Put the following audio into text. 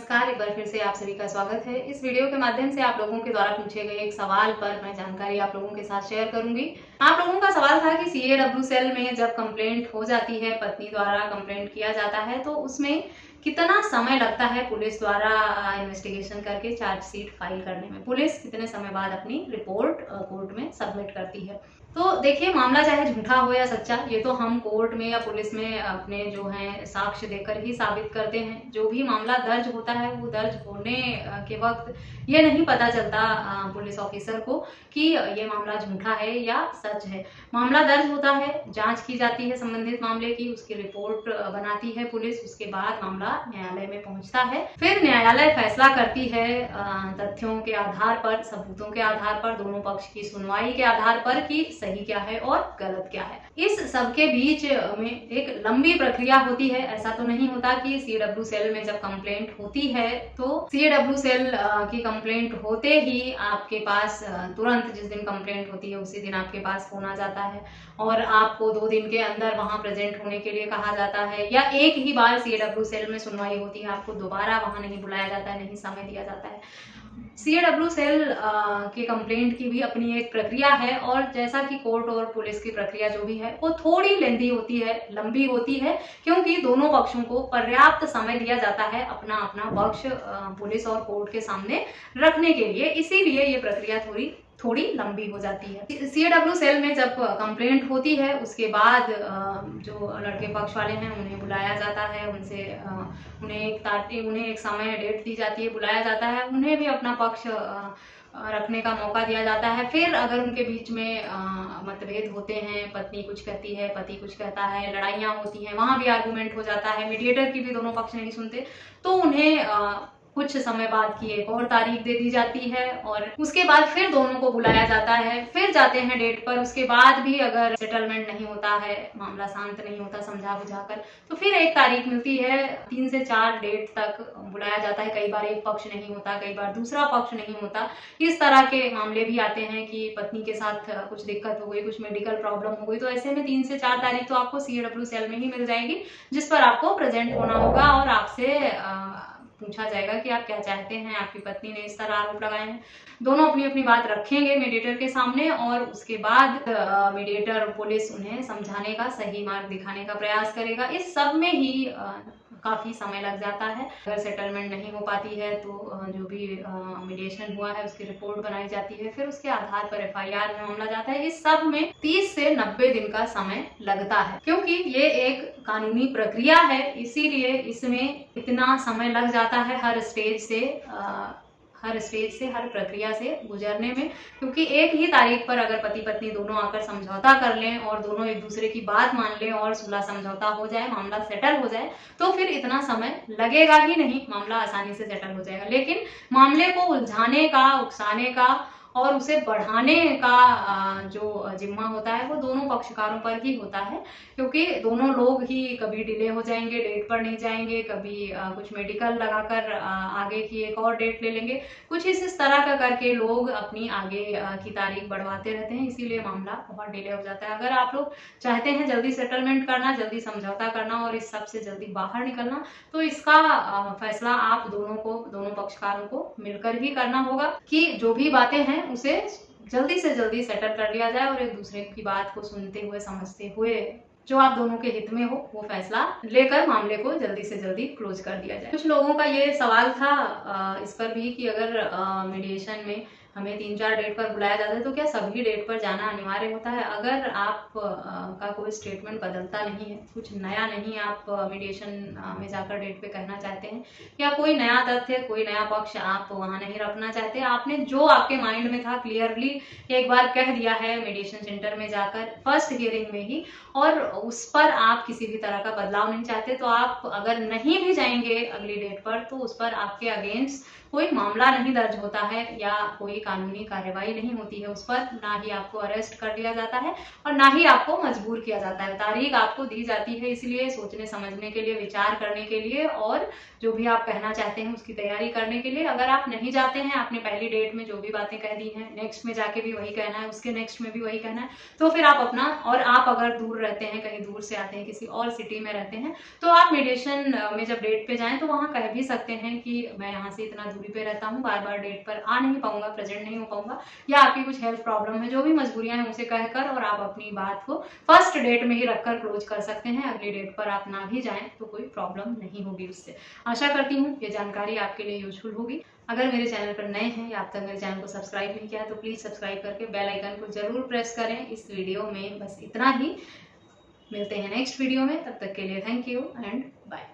नमस्कार, एक बार फिर से आप सभी का स्वागत है। इस वीडियो के माध्यम से आप लोगों के द्वारा पूछे गए एक सवाल पर मैं जानकारी आप लोगों के साथ शेयर करूंगी। आप लोगों का सवाल था कि CAW सेल में जब कंप्लेंट हो जाती है, पत्नी द्वारा कंप्लेंट किया जाता है, तो उसमें कितना समय लगता है पुलिस द्वारा इन्वेस्टिगेशन करके चार्जशीट फाइल करने में। पुलिस कितने समय बाद अपनी रिपोर्ट कोर्ट में सबमिट करती है। तो देखिए, मामला चाहे झूठा हो या सच्चा, ये तो हम कोर्ट में या पुलिस में अपने जो है साक्ष्य देकर ही साबित करते हैं। जो भी मामला दर्ज होता है वो दर्ज होने के वक्त ये नहीं पता चलता पुलिस ऑफिसर को कि ये मामला झूठा है या सच है। मामला दर्ज होता है, जांच की जाती है संबंधित मामले की, उसकी रिपोर्ट बनाती है पुलिस, उसके बाद मामला न्यायालय में पहुंचता है। फिर न्यायालय फैसला करती है तथ्यों के आधार पर, सबूतों के आधार पर, दोनों पक्ष की सुनवाई के आधार पर कि सही क्या है और गलत क्या है। इस सबके बीच में एक लंबी प्रक्रिया होती है। ऐसा तो नहीं होता कि CAW सेल में जब कंप्लेंट होती है तो CAW सेल की कंप्लेंट होते ही आपके पास तुरंत, जिस दिन कंप्लेंट होती है उसी दिन आपके पास फोन आ जाता है और आपको 2 दिन के अंदर वहां प्रेजेंट होने के लिए कहा जाता है, या एक ही बार CAW सेल में सुनवाई होती है, आपको दोबारा वहां नहीं बुलाया जाता है, नहीं समय दिया जाता है। CAW सेल के कंप्लेंट की भी अपनी एक प्रक्रिया है, और जैसा कि कोर्ट और पुलिस की प्रक्रिया जो भी है वो थोड़ी लेंदी होती है, लंबी होती है, क्योंकि दोनों पक्षों को पर्याप्त समय दिया जाता है अपना अपना पक्ष पुलिस और कोर्ट के सामने रखने के लिए। इसीलिए ये प्रक्रिया थोड़ी लंबी हो जाती है। CAW सेल में जब कंप्लेंट होती है उसके बाद जो लड़के पक्ष वाले हैं उन्हें बुलाया जाता है, उन्हें एक समय डेट दी जाती है, बुलाया जाता है, उन्हें भी अपना पक्ष रखने का मौका दिया जाता है। फिर अगर उनके बीच में मतभेद होते हैं, पत्नी कुछ कहती है, पति कुछ कहता है, लड़ाइयाँ होती हैं, वहां भी आर्गुमेंट हो जाता है, मीडिएटर की भी दोनों पक्ष नहीं सुनते, तो उन्हें कुछ समय बाद की एक और तारीख दे दी जाती है और उसके बाद फिर दोनों को बुलाया जाता है, फिर जाते हैं डेट पर। उसके बाद भी अगर सेटलमेंट नहीं होता है, मामला शांत नहीं होता समझा बुझाकर, तो फिर एक तारीख मिलती है। 3 से 4 डेट तक बुलाया जाता है। कई बार एक पक्ष नहीं होता, कई बार दूसरा पक्ष नहीं होता। इस तरह के मामले भी आते हैं कि पत्नी के साथ कुछ दिक्कत हो गई, कुछ मेडिकल प्रॉब्लम हो गई, तो ऐसे में 3 से 4 तारीख तो आपको CAW सेल में ही मिल जाएगी, जिस पर आपको प्रेजेंट होना होगा और आपसे पूछा जाएगा कि आप क्या चाहते हैं। आपकी पत्नी ने इस तरह आरोप लगाए हैं, दोनों अपनी अपनी बात रखेंगे मीडिएटर के सामने, और उसके बाद मीडिएटर पुलिस उन्हें समझाने का, सही मार्ग दिखाने का प्रयास करेगा। इस सब में ही काफी समय लग जाता है। अगर सेटलमेंट नहीं हो पाती है तो जो भी मीडिएशन हुआ है उसकी रिपोर्ट बनाई जाती है, फिर उसके आधार पर FIR में मामला जाता है। इस सब में 30 से 90 दिन का समय लगता है, क्योंकि ये एक कानूनी प्रक्रिया है, इसीलिए इसमें इतना समय लग जाता है हर स्टेज से, हर प्रक्रिया से गुजरने में। क्योंकि एक ही तारीख पर अगर पति पत्नी दोनों आकर समझौता कर लें और दोनों एक दूसरे की बात मान लें और सुलह समझौता हो जाए, मामला सेटल हो जाए, तो फिर इतना समय लगेगा ही नहीं, मामला आसानी से सेटल हो जाएगा। लेकिन मामले को उलझाने का, उकसाने का और उसे बढ़ाने का जो जिम्मा होता है वो दोनों पक्षकारों पर ही होता है, क्योंकि दोनों लोग ही कभी डिले हो जाएंगे, डेट पर नहीं जाएंगे, कभी कुछ मेडिकल लगाकर आगे की एक और डेट ले लेंगे, कुछ इस तरह का करके लोग अपनी आगे की तारीख बढ़वाते रहते हैं। इसीलिए मामला बहुत डिले हो जाता है। अगर आप लोग चाहते हैं जल्दी सेटलमेंट करना, जल्दी समझौता करना और इस सब से जल्दी बाहर निकलना, तो इसका फैसला आप दोनों पक्षकारों को मिलकर ही करना होगा कि जो भी बातें हैं उसे जल्दी से जल्दी सेटल कर लिया जाए और एक दूसरे की बात को सुनते हुए, समझते हुए, जो आप दोनों के हित में हो वो फैसला लेकर मामले को जल्दी से जल्दी क्लोज कर दिया जाए। कुछ लोगों का ये सवाल था इस पर भी कि अगर मीडिएशन में हमें 3-4 डेट पर बुलाया जाता है तो क्या सभी डेट पर जाना अनिवार्य होता है? अगर आप का कोई स्टेटमेंट बदलता नहीं है, कुछ नया नहीं आप मीडिएशन में जाकर डेट पे कहना चाहते हैं, या कोई नया तथ्य, कोई नया पक्ष आप वहां नहीं रखना चाहते, आपने जो आपके माइंड में था क्लियरली एक बार कह दिया है मीडिएशन सेंटर में जाकर फर्स्ट हियरिंग में ही, और उस पर आप किसी भी तरह का बदलाव नहीं चाहते, तो आप अगर नहीं भी जाएंगे अगली डेट पर तो उस पर आपके अगेंस्ट कोई मामला नहीं दर्ज होता है या कोई कानूनी कार्रवाई नहीं होती है उस पर, ना ही आपको अरेस्ट कर लिया जाता है और ना ही आपको मजबूर किया जाता है। तारीख आपको दी जाती है इसलिए सोचने समझने के लिए, विचार करने के लिए और जो भी आप कहना चाहते हैं उसकी तैयारी करने के लिए। अगर आप नहीं जाते हैं, आपने पहली डेट में जो भी बातें कह दी हैं, नेक्स्ट में जाके भी वही कहना है, उसके नेक्स्ट में भी वही कहना है, तो फिर आप अपना, और आप अगर दूर रहते हैं, कहीं दूर से आते हैं, किसी और सिटी में रहते हैं, तो आप मीडिएशन में जब डेट पे जाएं तो वहां कह भी सकते हैं कि मैं यहाँ से इतना दूरी पे रहता हूँ, बार बार डेट पर आ नहीं पाऊंगा, प्रेजेंट नहीं हो पाऊंगा, या आपकी कुछ हेल्थ प्रॉब्लम है, जो भी मजबूरियां हैं उसे कहकर और आप अपनी बात को फर्स्ट डेट में ही रखकर क्लोज कर सकते हैं। अगली डेट पर आप ना भी जाएं तो कोई प्रॉब्लम नहीं होगी उससे। आशा करती हूँ ये जानकारी आपके लिए यूजफुल होगी। अगर मेरे चैनल पर नए हैं या अब तक मेरे चैनल को सब्सक्राइब नहीं किया तो प्लीज सब्सक्राइब करके बेल आइकन को जरूर प्रेस करें। इस वीडियो में बस इतना ही, मिलते हैं नेक्स्ट वीडियो में, तब तक के लिए थैंक यू एंड बाय।